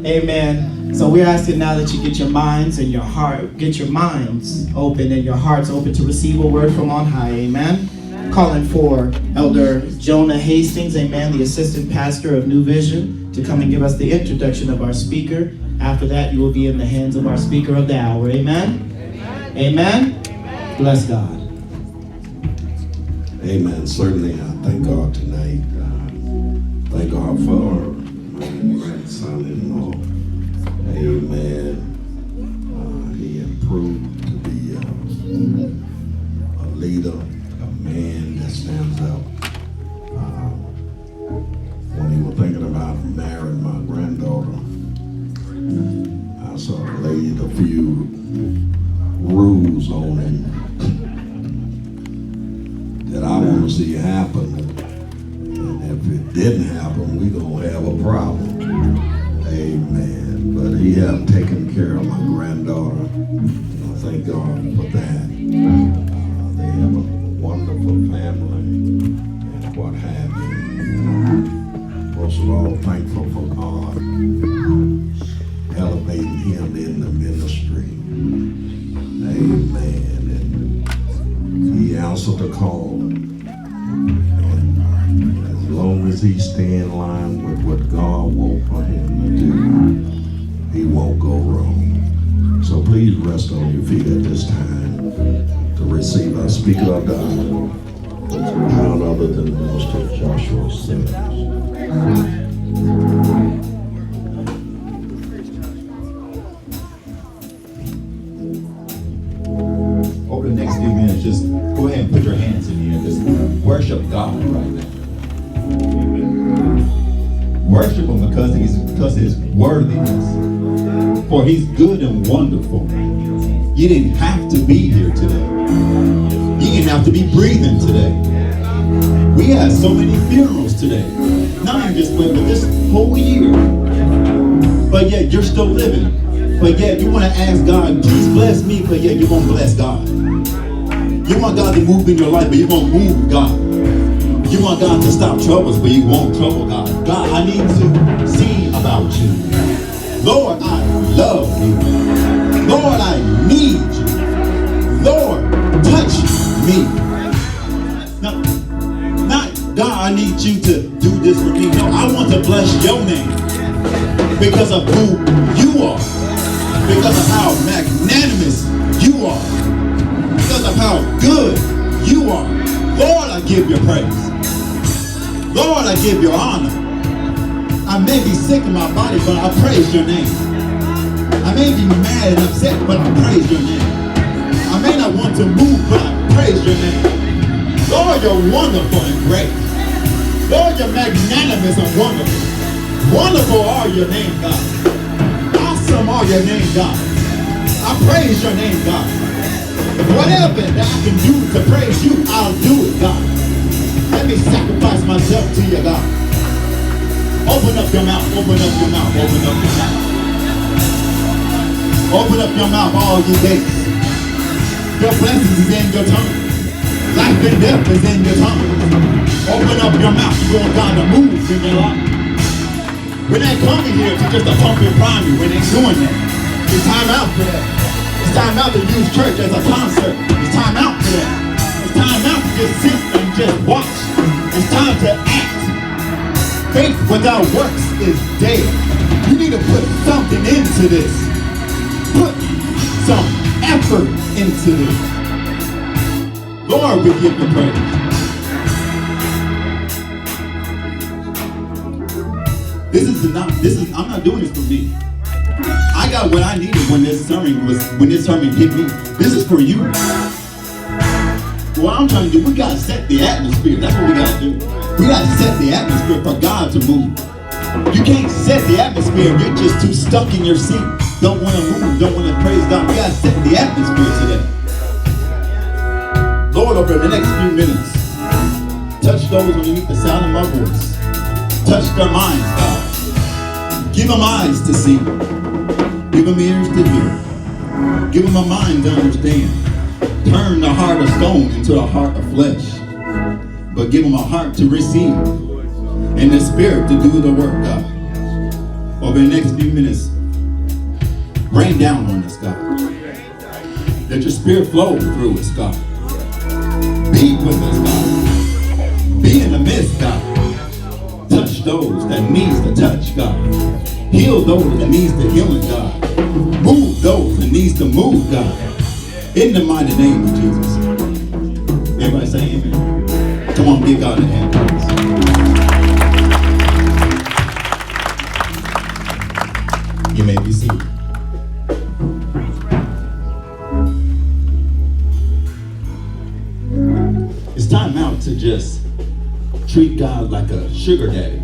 Amen. So we're asking now that you get your minds and your heart, get your minds open and your hearts open to receive a word from on high. Amen. Calling for Elder Jonah Hastings, amen, the assistant pastor of New Vision, to come and give us the introduction of our speaker. After that, you will be in the hands of our speaker of the hour. Amen. Amen. Amen. Bless God. Amen. Certainly, I thank God tonight. Thank God for my grandson-in-law. Amen. He improved to be a leader, a man that stands up. When he was thinking about marrying my granddaughter, I sort of laid a few rules on him that I want to see happen. And if it didn't happen, we're going to have a problem. Amen. But he have taken care of my granddaughter. And I thank God for that. They have a wonderful family and what have you. And most of all, thankful for God elevating him in the ministry. Amen. And he answered the call. And as long as he stay in line with what God wants for him to do, he won't go wrong. So please rest on your feet at this time to receive our speaker of the hour. It's none other than Mr. Joshua Sayles. Over the next few minutes, just go ahead and put your hands in the air. Just worship God right now. Worship Him because of His worthiness. For He's good and wonderful. You didn't have to be here today. You didn't have to be breathing today. We had so many funerals today. Not even just one, but this whole year. But yet you're still living. But yet you want to ask God, please bless me, but yet you won't bless God. You want God to move in your life, but you won't move God. You want God to stop troubles, but you won't trouble God. God, I need to see about you. Lord, I love you. Lord, I need you. Lord, touch me. Not God, I need you to do this for me. No, I want to bless your name because of who you are. Because of how magnanimous you are. Because of how good you are. Lord, I give you praise. Lord, I give you honor. I may be sick in my body, but I praise your name. I may be mad and upset, but I praise your name. I may not want to move, but I praise your name. Lord, you're wonderful and great. Lord, you're magnanimous and wonderful. Wonderful are your name, God. Awesome are your name, God. I praise your name, God. Whatever that I can do to praise you, I'll do it, God. Let me sacrifice myself to you, God. Open up your mouth, open up your mouth, open up your mouth. Open up your mouth, all you gates. Your blessings is in your tongue. Life and death is in your tongue. Open up your mouth, you want God to move in your life. We're not coming here to just a pump and prime you. We're not doing that. It's time out for that. It's time out to use church as a concert. It's time out for that. It's time out to just sit and just watch. It's time to act. Faith without works is dead. You need to put something into this. Put some effort into this. Lord, we give you praise. I'm not doing this for me. I got what I needed when this sermon hit me. This is for you. What I'm trying to do, we gotta set the atmosphere. That's what we gotta do. We gotta set the atmosphere for God to move. You can't set the atmosphere if you're just too stuck in your seat. Don't want to move, don't want to praise God. We gotta set the atmosphere today. Lord, over the next few minutes, touch those underneath the sound of my voice. Touch their minds, God. Give them eyes to see. Give them ears to hear. Give them a mind to understand. Turn the heart of stone into a heart of flesh. But give them a heart to receive. And the spirit to do the work, God. over the next few minutes, rain down on us, God. Let your spirit flow through us, God. Be with us, God. Be in the midst, God. Touch those that needs to touch, God. Heal those that needs to healing, God. Move those that needs to move, God. In the mighty name of Jesus. Everybody say amen. Come on, give God a hand, please. You may be seated. It's time out to just treat God like a sugar daddy.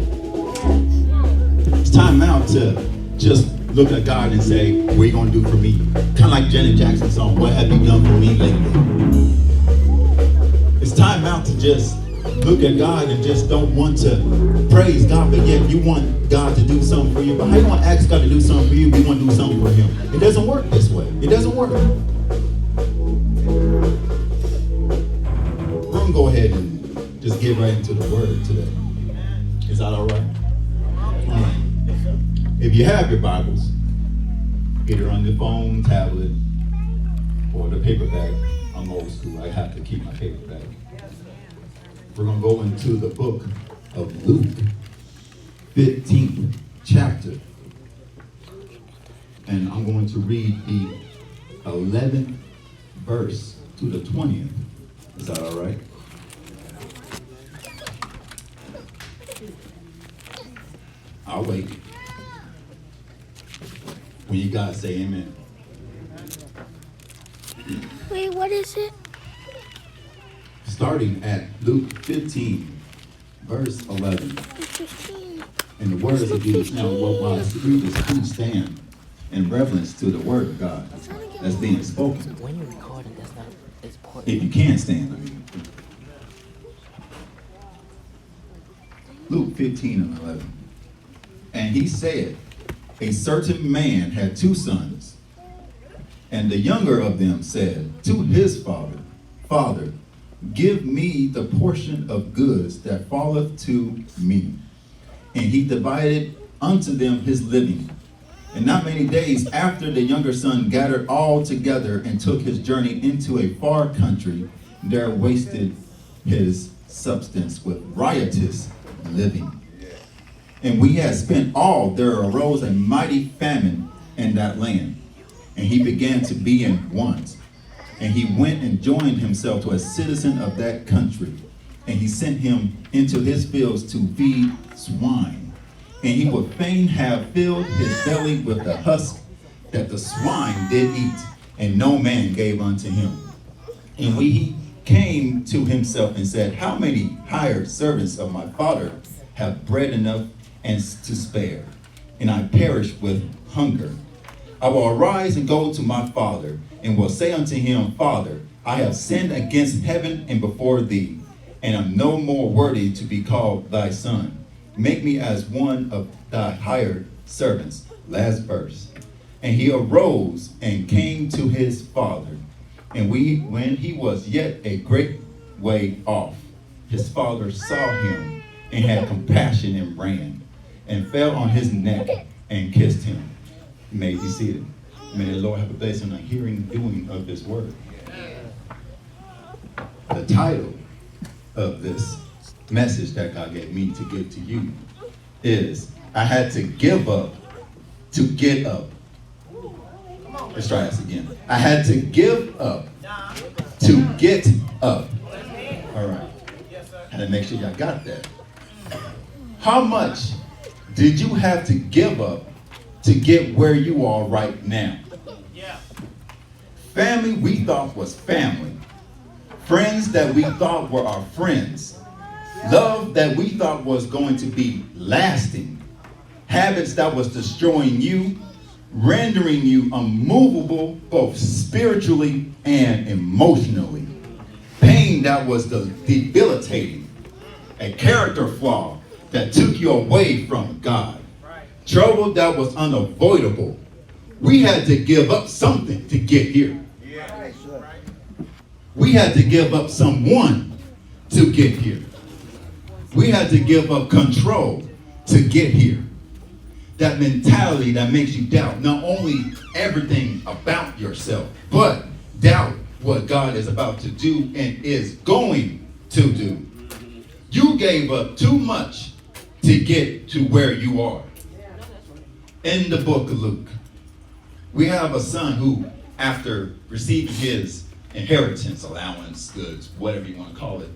It's time out to just look at God and say, what are you going to do for me? Kind of like Janet Jackson's song, what have you done for me lately? It's time out to just look at God and just don't want to praise God, but yet you want God to do something for you. But how you want to ask God to do something for you, but you want to do something for him? It doesn't work this way. It doesn't work. We're going to go ahead and just get right into the word today. Is that all right? All right. If you have your Bibles, either on the phone, tablet, or the paperback, I'm old school. I have to keep my paperback. We're going to go into the book of Luke, 15th chapter. And I'm going to read the 11th verse to the 20th. Is that all right? I'll wait. When you guys say amen. Wait, what is it? Starting at Luke 15, verse 11. 15. And the words of Jesus. Now, while I read this, please stand in reverence to the word of God that's being spoken. When you're recording, that's not as important. If you can stand, I mean. Luke 15 and 11. And he said, a certain man had 2 sons, and the younger of them said to his father, Father, give me the portion of goods that falleth to me. And he divided unto them his living. And not many days after, the younger son gathered all together and took his journey into a far country, there wasted his substance with riotous living. And when he had spent all, there arose a mighty famine in that land. And he began to be in want. And he went and joined himself to a citizen of that country. And he sent him into his fields to feed swine. And he would fain have filled his belly with the husk that the swine did eat. And no man gave unto him. And when he came to himself and said, how many hired servants of my father have bread enough and to spare, and I perish with hunger? I will arise and go to my father, and will say unto him, Father, I have sinned against heaven and before thee, and am no more worthy to be called thy son. Make me as one of thy hired servants. Last verse. And he arose and came to his father. And when he was yet a great way off, his father saw him and had compassion and ran and fell on his neck and kissed him. You may be seated. May the Lord have a blessing on hearing and doing of this word. The title of this message that God gave me to give to you is, I had to give up to get up. Let's try this again. I had to give up to get up. All right. Had to make sure y'all got that. How much did you have to give up to get where you are right now? Family we thought was family. Friends that we thought were our friends. Love that we thought was going to be lasting. Habits that was destroying you, rendering you unmovable both spiritually and emotionally. Pain that was debilitating. A character flaw that took you away from God. Trouble that was unavoidable. We had to give up something to get here. We had to give up someone to get here. We had to give up control to get here. that mentality that makes you doubt not only everything about yourself, but doubt what God is about to do and is going to do. You gave up too much to get to where you are. In the book of Luke, we have a son who, after receiving his inheritance, allowance, goods, whatever you want to call it,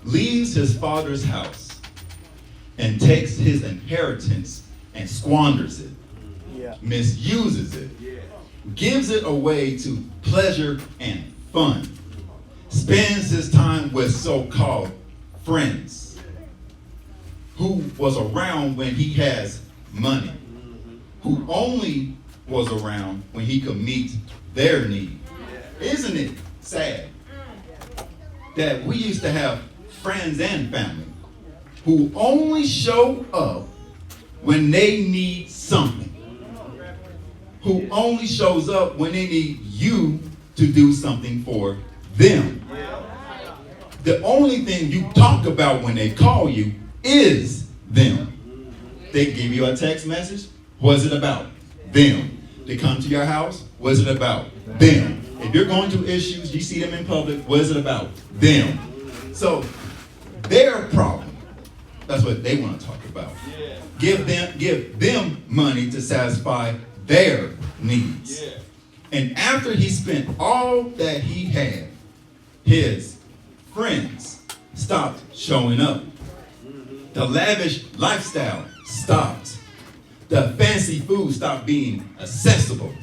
leaves his father's house and takes his inheritance and squanders it, misuses it, gives it away to pleasure and fun, spends his time with so-called friends who was around when he has money, who only was around when he could meet their need. Isn't it sad that we used to have friends and family who only show up when they need something, who only shows up when they need you to do something for them? The only thing you talk about when they call you is them. They give you a text message, what's it about? Them. They come to your house, what's it about? Them. If you're going through issues, you see them in public, what is it about? Them. So their problem, that's what they want to talk about. Give them money to satisfy their needs. And after he spent all that he had, his friends stopped showing up. The lavish lifestyle stopped. The fancy food stopped being accessible.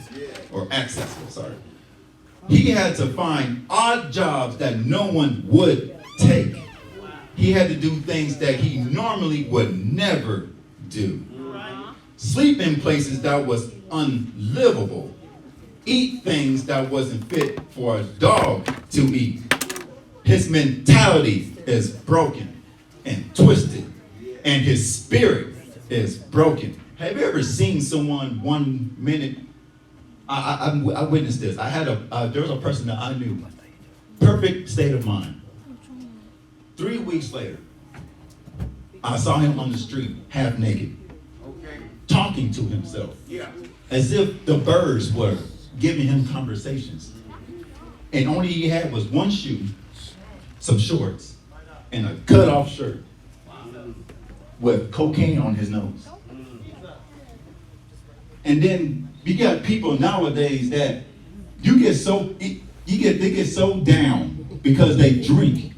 He had to find odd jobs that no one would take. He had to do things that he normally would never do. Sleep in places that was unlivable. Eat things that wasn't fit for a dog to eat. His mentality is broken and twisted, and his spirit is broken. Have you ever seen someone 1 minute? I witnessed this. There was a person that I knew, perfect state of mind. 3 weeks later, I saw him on the street, half naked, talking to himself, as if the birds were giving him conversations. And only he had was one shoe, some shorts, and a cut-off shirt with cocaine on his nose. And then you got people nowadays that they get so down because they drink.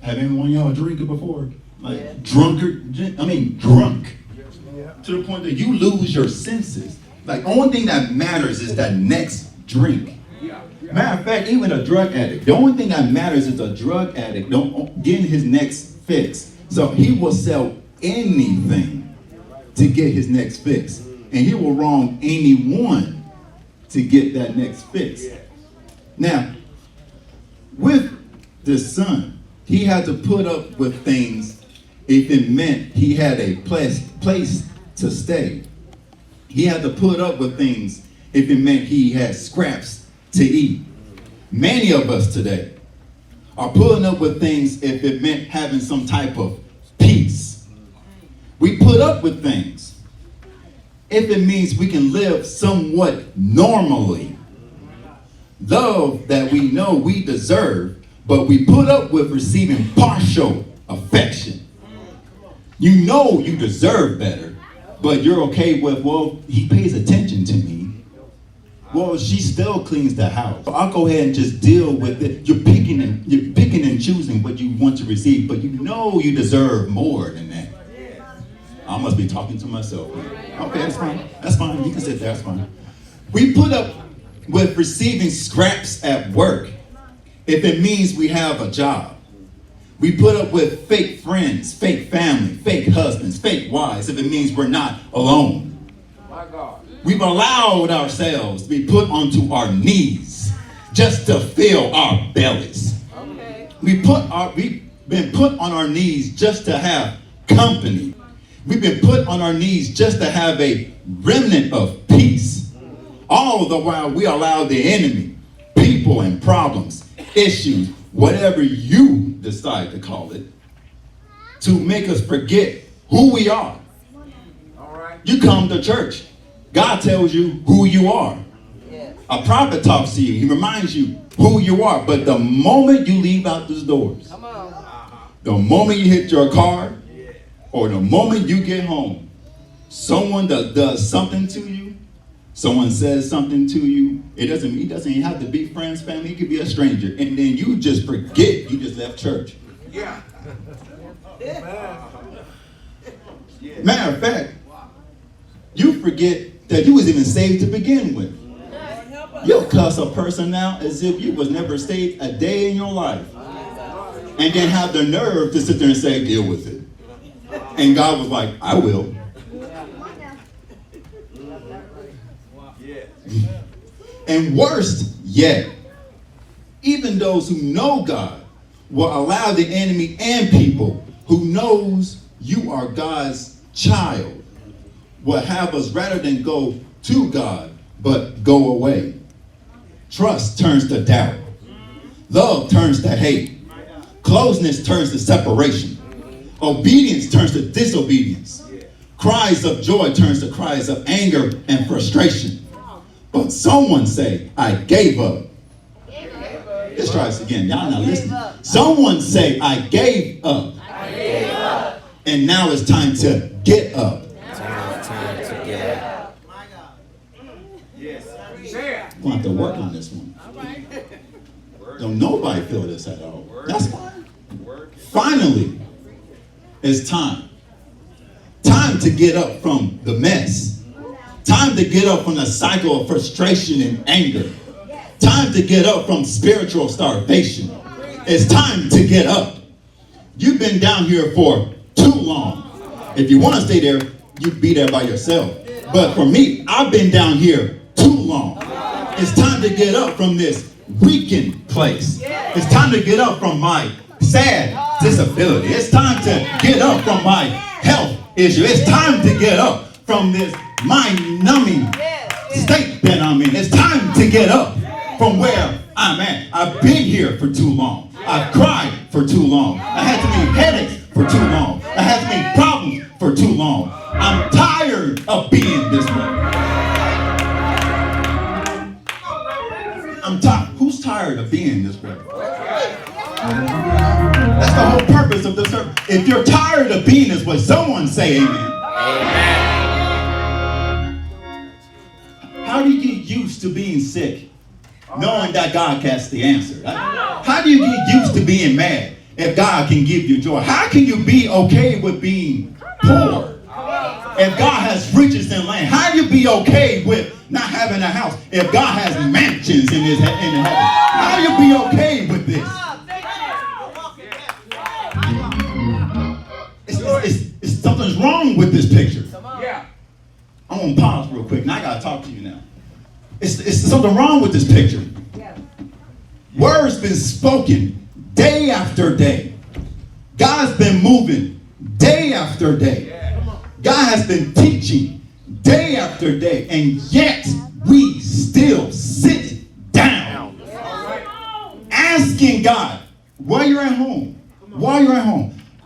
Have anyone of y'all drinking before? Like drunk. To the point that you lose your senses. Like only thing that matters is that next drink. Matter of fact, even a drug addict, the only thing that matters is a drug addict getting his next fix. So he will sell anything to get his next fix. And he will wrong anyone to get that next fix. Now, with the son, he had to put up with things if it meant he had a place to stay. He had to put up with things if it meant he had scraps to eat. Many of us today are putting up with things if it meant having some type of peace. We put up with things if it means we can live somewhat normally. Love that we know we deserve, but we put up with receiving partial affection. You know you deserve better, but you're okay with, well, he pays attention to me. Well, she still cleans the house. I'll go ahead and just deal with it. You're picking and choosing what you want to receive, but you know you deserve more than that. I must be talking to myself. Okay, that's fine. That's fine. You can sit there. That's fine. We put up with receiving scraps at work if it means we have a job. We put up with fake friends, fake family, fake husbands, fake wives if it means we're not alone. My God. We've allowed ourselves to be put onto our knees just to fill our bellies. Okay. We've been put on our knees just to have company. We've been put on our knees just to have a remnant of peace. All the while we allow the enemy, people and problems, issues, whatever you decide to call it, to make us forget who we are. All right. You come to church. God tells you who you are. A prophet talks to you. He reminds you who you are. But the moment you leave out those doors, the moment you hit your car, or the moment you get home, someone that does something to you, someone says something to you, it doesn't even have to be friends, family, it could be a stranger. And then you just forget you just left church. Yeah. Matter of fact, you forget that you was even saved to begin with. You'll cuss a person out as if you was never saved a day in your life. And then have the nerve to sit there and say, deal with it. And God was like, I will. And worst yet, even those who know God will allow the enemy and people who knows you are God's child will have us rather than go to God, but go away. Trust turns to doubt. Love turns to hate. Closeness turns to separation. Obedience turns to disobedience. Cries of joy turns to cries of anger and frustration. But someone say, I gave up. Let's try this again. Y'all not listening. Someone say, I gave up. And now it's time to get up. I'm going to have to work on this one. Don't nobody feel this at all. That's fine. Finally, it's time. Time to get up from the mess. Time to get up from the cycle of frustration and anger. Time to get up from spiritual starvation. It's time to get up. You've been down here for too long. If you want to stay there, you be there by yourself. But for me, I've been down here too long. It's time to get up from this weakened place. It's time to get up from my sad disability. It's time to get up from my health issue. It's time to get up from this mind-numbing state that I'm in. It's time to get up from where I'm at. I've been here for too long. I've cried for too long. I had too many headaches for too long. I had too many problems for too long. I'm tired of being this way. I'm tired. Who's tired of being this way? That's the whole purpose of this service. If you're tired of being this way, someone say amen. How do you get used to being sick, knowing that God has the answer? How do you get used to being mad if God can give you joy? How can you be okay with being poor if God has riches in land? How do you be okay with not having a house if God has mansions in the heaven? How do you be okay with this? It's something's wrong with this picture. I'm going to pause real quick. Now I got to talk to you now. It's something wrong with this picture. Words been spoken day after day. God's been moving day after day. God has been teaching day after day. And yet we still sit down asking God, while you're at home,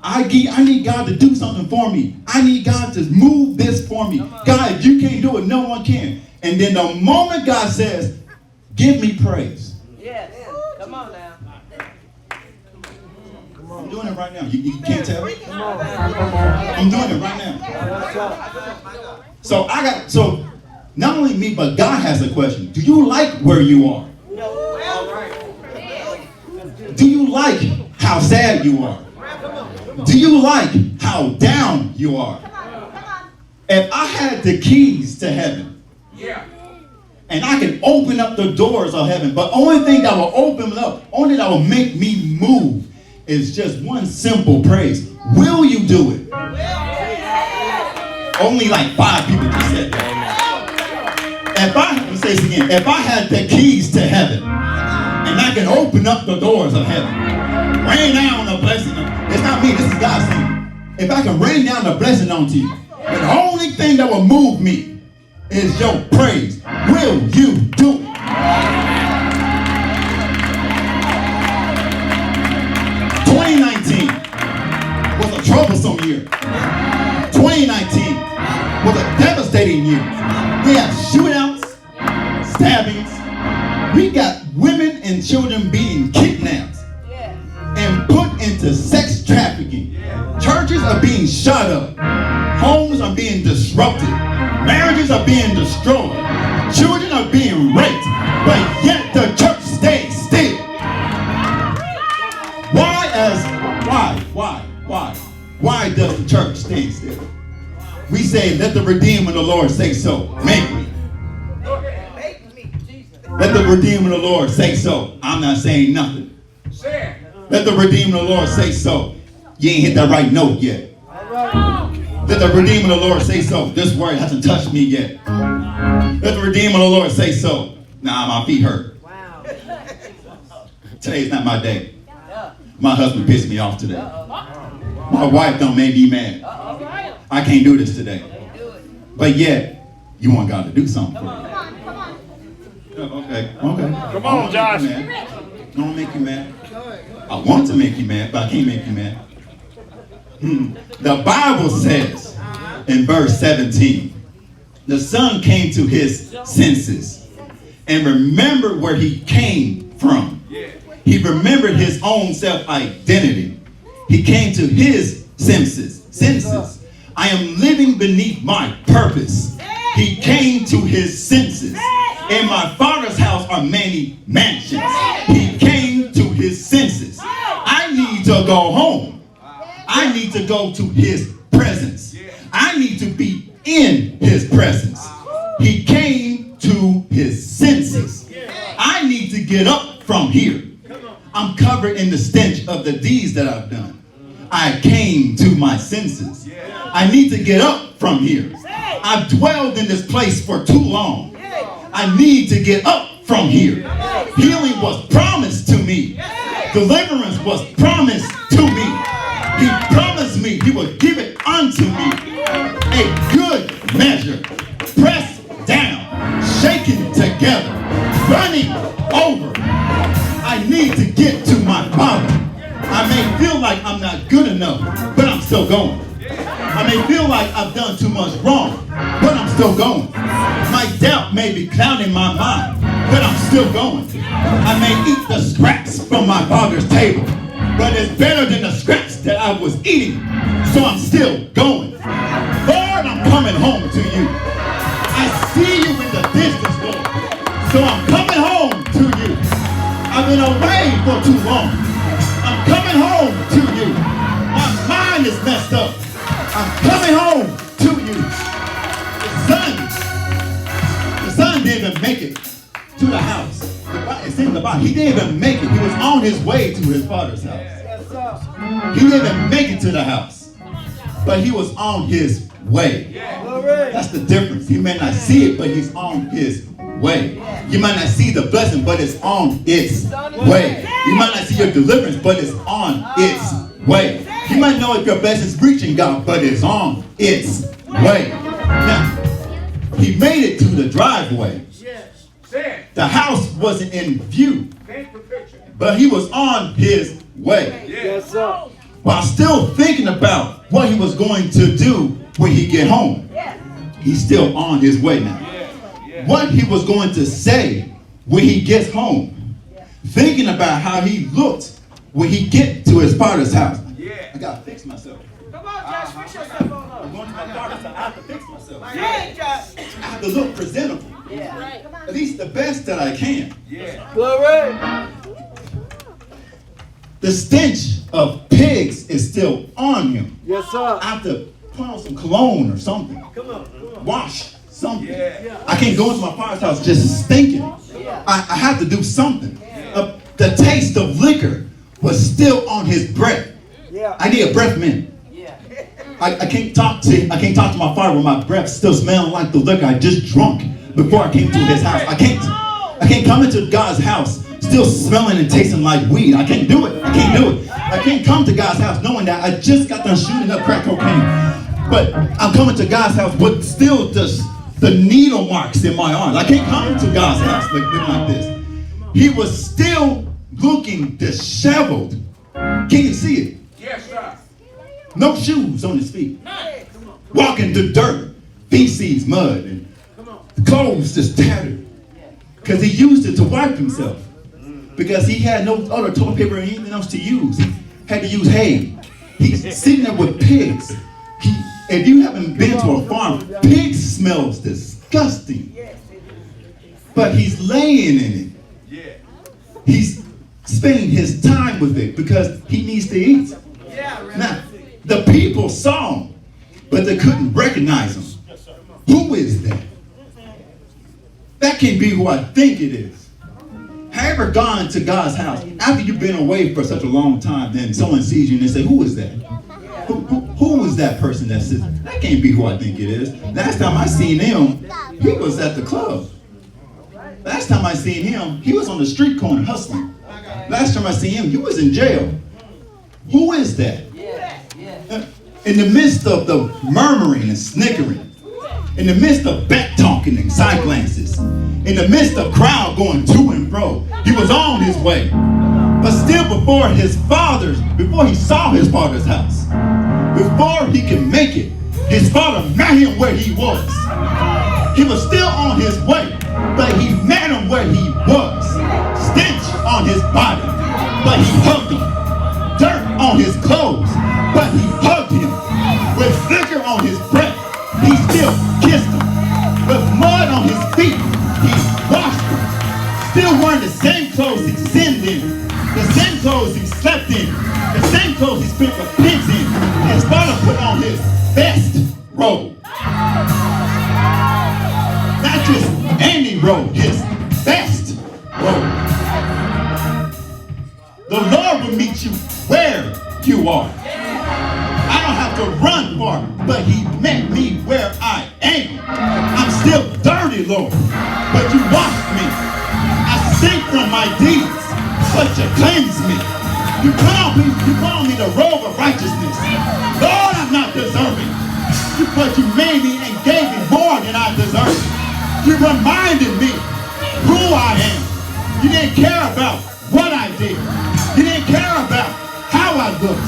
I need God to do something for me. I need God to move this for me. God, if you can't do it, no one can. And then the moment God says, give me praise. Yes. Come on now. I'm doing it right now. You can't tell me? I'm doing it right now. So not only me, but God has a question. Do you like where you are? Do you like how sad you are? Do you like how down you are? If I had the keys to heaven, and I can open up the doors of heaven, but only thing that will open up, only that will make me move is just one simple praise. Will you do it? Only like 5 people just said that. Let me say this again. If I had the keys to heaven, and I can open up the doors of heaven, rain down a blessing. It's not me, this is God saying. If I can rain down the blessing onto you, the only thing that will move me is your praise. Will you do it? 2019 was a troublesome year. 2019 was a devastating year. We have shootouts, stabbings. We got women and children being kidnapped and put into sex trafficking. Churches are being shut up. Homes are being disrupted. Marriages are being destroyed. Children are being raped. But yet the church stays still. Why does the church stay still? We say, let the Redeemer of the Lord say so. Make me. Let the Redeemer of the Lord say so. I'm not saying nothing. Let the Redeemer of the Lord say so. You ain't hit that right note yet. Let the Redeemer of the Lord say so. This word hasn't touched me yet. Let the Redeemer of the Lord say so. Nah, my feet hurt. Today's not my day. My husband pissed me off today. My wife done made me mad. I can't do this today. But yet, you want God to do something for you. Okay. Come on, Josh. Don't make you mad. I want to make you mad, but I can't make you mad. The Bible says in verse 17, the son came to his senses and remembered where he came from. He remembered his own self-identity. He came to his senses. I am living beneath my purpose. He came to his senses. In my Father's house are many mansions. He came to his senses. I need to go home. I need to go to his presence. I need to be in his presence. He came to his senses. I need to get up from here. I'm covered in the stench of the deeds that I've done. I came to my senses. I need to get up from here. I've dwelled in this place for too long. I need to get up from here. Healing was promised to me. Deliverance was promised to me. He promised me he would give it unto me. A good measure, pressed down, shaken together, running over. I need to get to my Father. I may feel like I'm not good enough, but I'm still going. I may feel like I've done too much wrong, but I'm still going. My doubt may be clouding my mind, but I'm still going. I may eat the scraps from my Father's table, but it's better than the scraps that I was eating, so I'm still going. Lord, I'm coming home to you. I see you in the distance, Lord, so I'm coming home to you. I've been away for too long. I'm coming home to you. My mind is messed up. I'm coming home to you. The son didn't even make it to the house. It's in the Bible. He didn't even make it. He was on his way to his father's house. He didn't even make it to the house. But he was on his way. That's the difference. He may not see it, but he's on his way. You might not see the blessing, but it's on its way. You might not see your deliverance, but it's on its way. You might know if your blessing's reaching God, but it's on its way. Now, he made it to the driveway. The house wasn't in view, but he was on his way. While still thinking about what he was going to do when he get home. He's still on his way now. What he was going to say when he gets home. Thinking about how he looked when he get to his father's house. I gotta fix myself. Come on, Josh, fix yourself on up. I'm going to my father's house. I have to fix myself. Hey, Josh. I have to look presentable. At least the best that I can. Glory. The stench of pigs is still on him. Yes, sir. I have to put on some cologne or something. Come on. Wash something. I can't go into my father's house just stinking. I have to do something. The taste of liquor was still on his breath. I need a breath mint. I can't talk to my father when my breath still smelling like the liquor I just drunk before I came to his house. I can't come into God's house still smelling and tasting like weed. I can't do it. I can't come to God's house knowing that I just got done shooting up crack cocaine. But I'm coming to God's house, but still just the needle marks in my arms. I can't come into God's house looking like this. He was still looking disheveled. Can you see it? Yes, sir. No shoes on his feet. Walking through dirt. feces, mud, and the clothes just tattered. Because he used it to wipe himself. Because he had no other toilet paper or anything else to use. He had to use hay. He's sitting there with pigs. If you haven't been to a farm, pig smells disgusting. But he's laying in it. He's spending his time with it because he needs to eat. Now, the people saw him, but they couldn't recognize him. Who is that? That can't be who I think it is. Have you ever gone to God's house after you've been away for such a long time, then someone sees you and they say, who is that? Who is that person that sits? That can't be who I think it is. Last time I seen him, he was at the club. Last time I seen him, he was on the street corner hustling. Last time I seen him, he was in jail. Who is that? In the midst of the murmuring and snickering, in the midst of back talking and side glances, in the midst of crowd going to and fro, he was on his way. But still before he saw his father's house, before he could make it, his father met him where he was. He was still on his way, but he met him where he was. Stench on his body, but he hugged him. Dirt on his clothes, but he hugged him. With liquor on his breath, he still kissed him. With mud on his feet, he washed him. Still wearing the same clothes he sinned in, the same clothes he slept in, the same clothes he spent with pigs in. His father put on his best robe. Not just any robe, his best robe. The Lord will meet you where you are. I don't have to run far, but he met me where I am. I'm still dirty, Lord, but you washed me. I stink from my deeds, but you cleanse me. You call me the robe of righteousness. Lord, I'm not deserving, but you made me and gave me more than I deserve. You reminded me who I am. You didn't care about what I did. You didn't care about how I looked.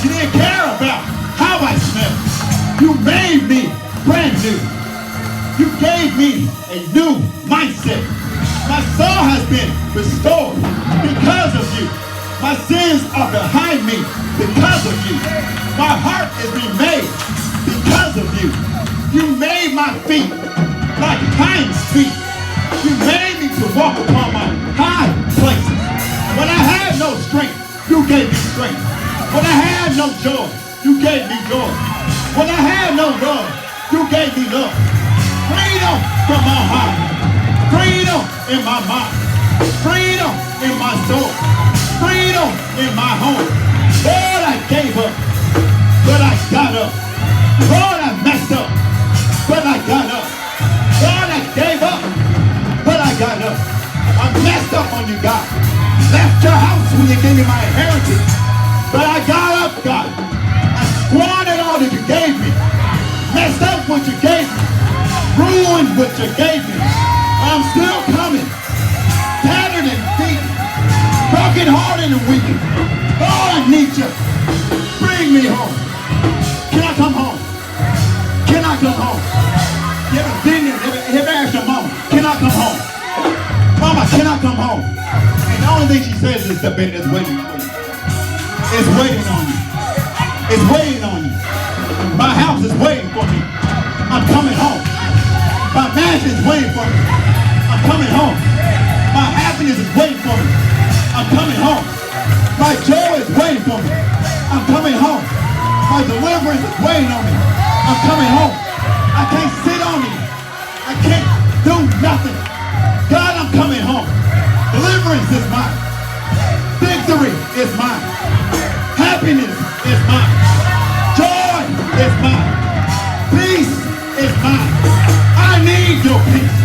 You didn't care about how I smelled. You made me brand new. You gave me a new mindset. My soul has been restored because of you. My sins are behind me because of you. My heart is remade because of you. You made my feet like hinds feet. You made me to walk upon my high places. When I had no strength, you gave me strength. When I had no joy, you gave me joy. When I had no love, you gave me love. Freedom from my heart. Freedom in my mind. Freedom in my soul. Freedom in my home. Lord, I gave up, but I got up. Lord, I messed up, but I got up. Lord, I gave up, but I got up. I messed up on you, God. Left your house when you gave me my inheritance, but I got up, God. I squandered all that you gave me. Messed up what you gave me. Ruined what you gave me. I'm still coming. Tattered and beaten. Broken hearted and weak. Lord, I need you. Bring me home. Can I come home? Can I come home? You ever been there? Ever asked your mama, can I come home? Mama, can I come home? And the only thing she says is the bed is waiting for you. It's waiting on you. It's waiting on you. My house is waiting for me. I'm coming home. My mansion is waiting for me. I'm coming home. My happiness is waiting for me. I'm coming home. My joy is waiting for me. I'm coming home. My deliverance is waiting on me. I'm coming home. I can't sit on it. I can't do nothing. God, I'm coming home. Deliverance is mine. Victory is mine. Happiness is mine. Joy is mine. Peace is mine. I need your peace.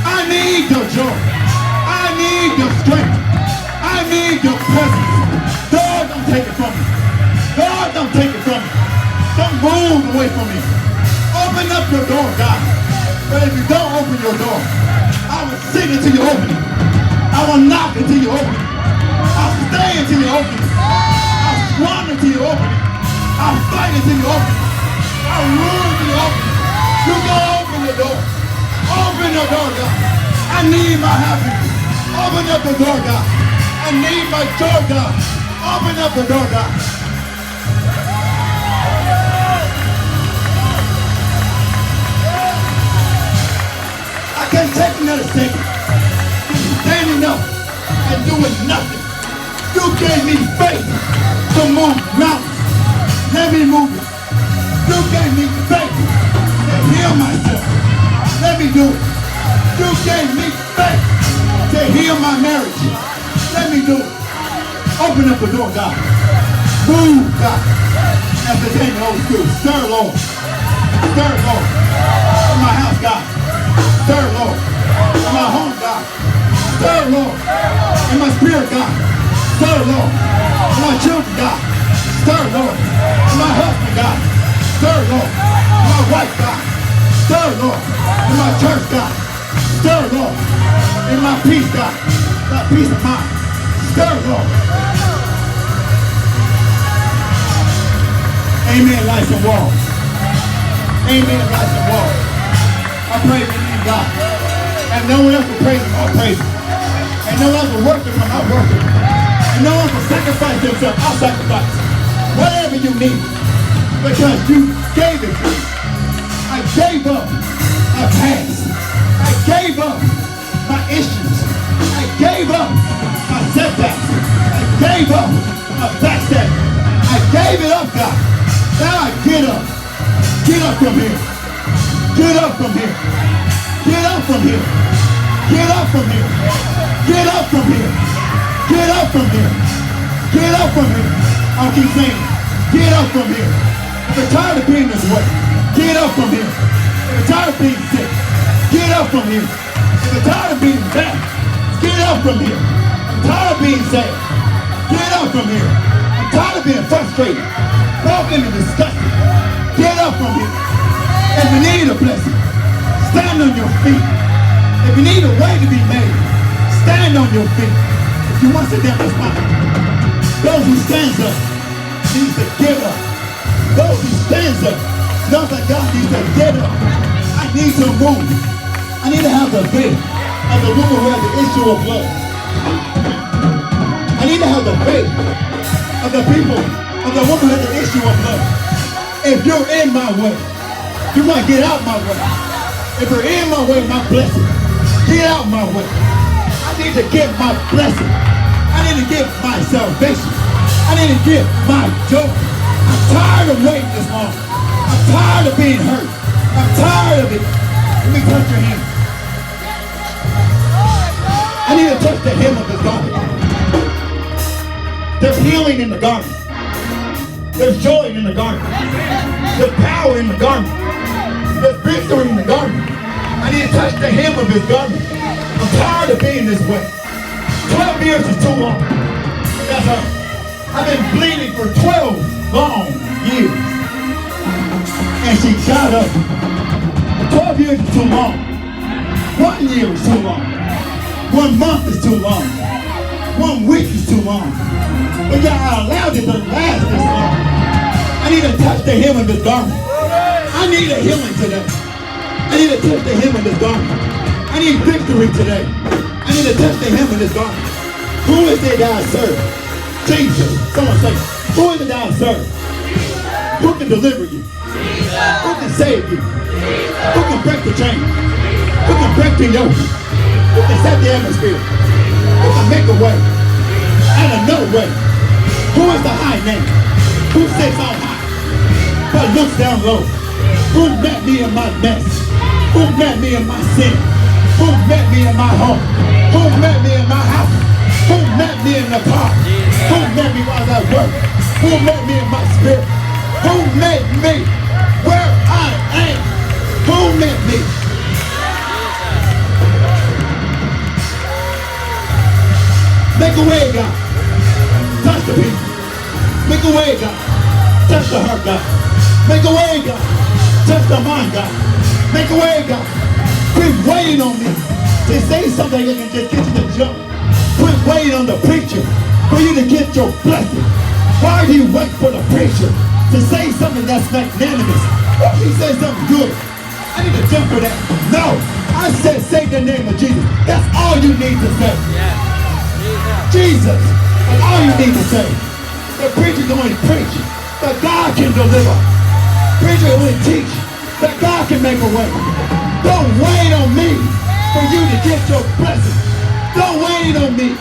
I need your joy. I need your strength. I need your presence. Lord, don't take it from me. Lord, don't take it from me. Don't move away from me. Open up your door, God. But if you don't open your door, I will sing until you open it. I will knock until you open it. I'll stay until you open it. I'll squander until you open it. I'll fight until you open it. I'll rule until you open it. You go open the door. Open the door, God. I need my happiness. Open up the door, God. I need my joy, God. Open up the door, God. I can't take another second. Standing up and doing nothing. You gave me faith to move mountains. Let me move it. You gave me faith to heal myself. Let me do it. You gave me faith to heal my marriage. Let me do it. Open up the door, God. Move, God. As the thing old school. Stir, Lord. Stir, Lord. In my house, God. Stir, Lord. In my home, God. Stir, Lord. In my spirit, God. Stir, Lord. In my children, God. Stir, Lord. In my husband, God. Stir, Lord. In my wife, God. Stir, Lord. In my church, God. Stir, Lord. In my peace, God. That peace of mind. Stir, Lord. Amen, lights and walls. Amen, lights and walls. I praise the name of God. And no one else will praise him, I'll praise him. And no one else will worship him, I'll worship him. And no one will sacrifice themselves, I'll sacrifice. Whatever you need. Because you gave it to me. I gave up my past. I gave up my issues. I gave up my setbacks. I gave up my backstab. I gave it up, God. Now I get up. Get up from here. Get up from here. Get up from here. Get up from here. Get up from here. Get up from here. Get up from here. I'll keep saying, get up from here. If you're tired of being this way, get up from here. If you're tired of being sick, get up from here. If you're tired of being bad, get up from here. I'm tired of being sad. Get up from here. I'm tired of being frustrated, broken and disgusted. Get up from here. If you need a blessing, stand on your feet. If you need a way to be made, stand on your feet. If you want to sit down, that's fine. Those who stands up needs to get up. Those who stands up knows that God needs to get up. I need to move. I need to have the faith of the woman who has the issue of blood. I need to have the faith of the people, of the woman who has the issue of blood. If you're in my way, you want to get out my way. If you're in my way, my blessing, get out my way. I need to get my blessing. I need to get my salvation. I need to get my joy. I'm tired of waiting this long. I'm tired of being hurt. I'm tired of it. Let me touch your hand. I need to touch the hem of his garment. There's healing in the garment. There's joy in the garment. There's power in the garment. There's victory in the garment. I need to touch the hem of his garment. I'm tired of being this way. 12 years is too long. That's her. I've been bleeding for 12 long years. And she got up. 12 years is too long. 1 year is too long. 1 month is too long. 1 week is too long. But yeah, I allowed it to last this long. I need to touch the hem of his garment. I need a healing today. I need to touch the hem of his garment. I need victory today. I need to touch the hem of his garment. Who is it that I serve? Jesus. Someone say, who is it that I serve? Who can deliver you? Who can save you? Who can break the chain? Who can break the yoke? Who can set the atmosphere? Who can make a way out of no way? Who is the high name? Who sits on high but looks down low? Who met me in my mess? Who met me in my sin? Who met me in my home? Who met me in my house? Who met me in the car? Who met me while I was at work? Who met me in my spirit? Who met me where I am? Who met me? Make a way, God. Touch the people. Make a way, God. Touch the heart, God. Make a way, God. Touch the mind, God. Make a way, God. Quit waiting on me to say something that can just get you to jump. Quit waiting on the preacher for you to get your blessing. Why do you wait for the preacher to say something that's magnanimous? If he says something good, I need to jump for that. No, I said say the name of Jesus. That's all you need to say. Jesus. That's all you need to say. The preacher can only preach, but God can deliver. Preacher can only teach, but God can make a way. Don't wait on me for you to get your blessing. Don't wait on me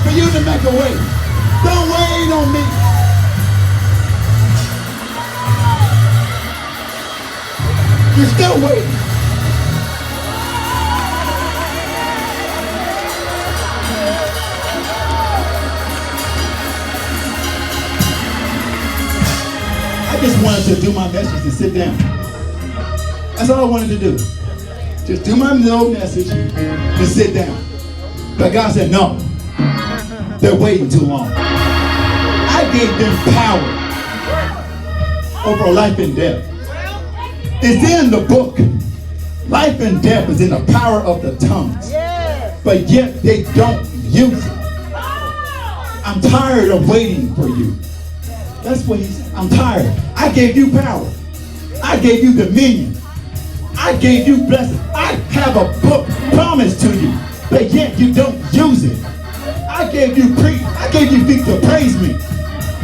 for you to make a way. Don't wait on me. You're still waiting. I just wanted to do my message and sit down. That's all I wanted to do. Just do my little message and sit down. But God said, no, they're waiting too long. I gave them power over life and death. It's in the book. Life and death is in the power of the tongues. But yet they don't use it. I'm tired of waiting for you. That's what he's, I'm tired. I gave you power. I gave you dominion. I gave you blessing. I have a book promised to you, but yet you don't use it. I gave you feet to praise me,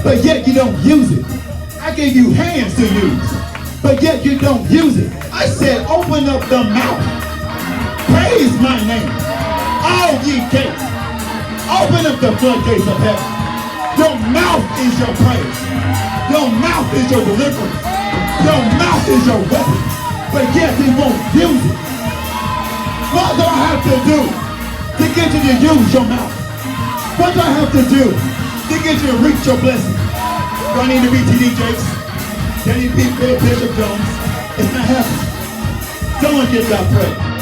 but yet you don't use it. I gave you hands to use, but yet you don't use it. I said, open up the mouth. Praise my name. All ye gates. Open up the floodgates of heaven. Your mouth is your praise. Your mouth is your deliverance. Your mouth is your weapon. But yet he won't use it. What do I have to do to get you to use your mouth? What do I have to do to get you to reach your blessing? Do I need to be T.D. Jakes? Do I need to be Bishop Jones? It's not happening. Someone get that prayer.